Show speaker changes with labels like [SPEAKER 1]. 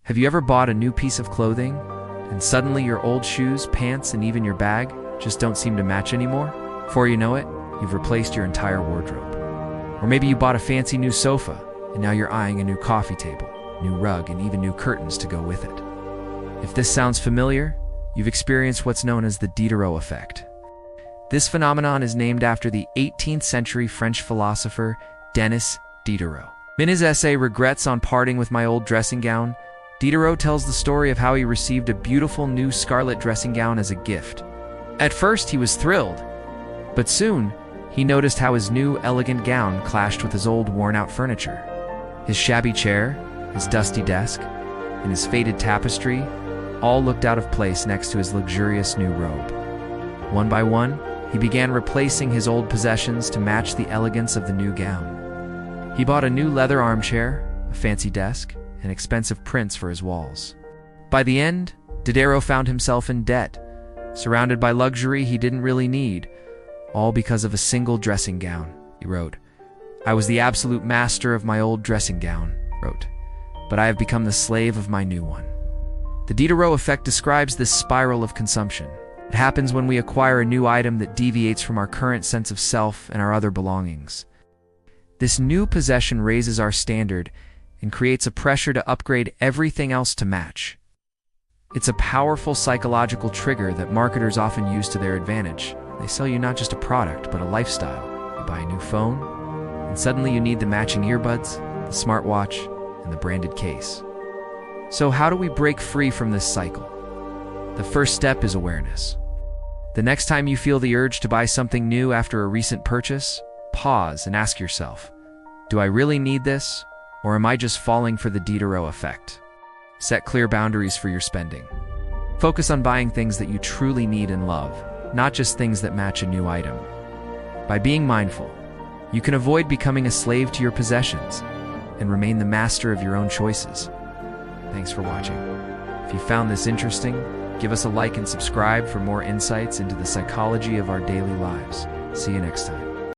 [SPEAKER 1] Have you ever bought a new piece of clothing, and suddenly your old shoes, pants, and even your bag just don't seem to match anymore? Before you know it, you've replaced your entire wardrobe. Or maybe you bought a fancy new sofa, and now you're eyeing a new coffee table, new rug, and even new curtains to go with it. If this sounds familiar, you've experienced what's known as the Diderot Effect. This phenomenon is named after the 18th century French philosopher Denis Diderot. In his essay, Regrets on Parting with My Old Dressing Gown, Diderot tells the story of how he received a beautiful new scarlet dressing gown as a gift. At first, he was thrilled, but soon, he noticed how his new, elegant gown clashed with his old, worn-out furniture. His shabby chair, his dusty desk, and his faded tapestry all looked out of place next to his luxurious new robe. One by one, he began replacing his old possessions to match the elegance of the new gown. He bought a new leather armchair, a fancy desk, and expensive prints for his walls. By the end, Diderot found himself in debt, surrounded by luxury he didn't really need, all because of a single dressing gown. He wrote, "I was the absolute master of my old dressing gown," wrote, "but I have become the slave of my new one." The Diderot effect describes this spiral of consumption. It happens when we acquire a new item that deviates from our current sense of self and our other belongings. This new possession raises our standard and creates a pressure to upgrade everything else to match. It's a powerful psychological trigger that marketers often use to their advantage. They sell you not just a product, but a lifestyle. You buy a new phone, and suddenly you need the matching earbuds, the smartwatch, and the branded case. So how do we break free from this cycle? The first step is awareness. The next time you feel the urge to buy something new after a recent purchase, pause and ask yourself, do I really need this? Or am I just falling for the Diderot effect? Set clear boundaries for your spending. Focus on buying things that you truly need and love, not just things that match a new item. By being mindful, you can avoid becoming a slave to your possessions and remain the master of your own choices. Thanks for watching. If you found this interesting, give us a like and subscribe for more insights into the psychology of our daily lives. See you next time.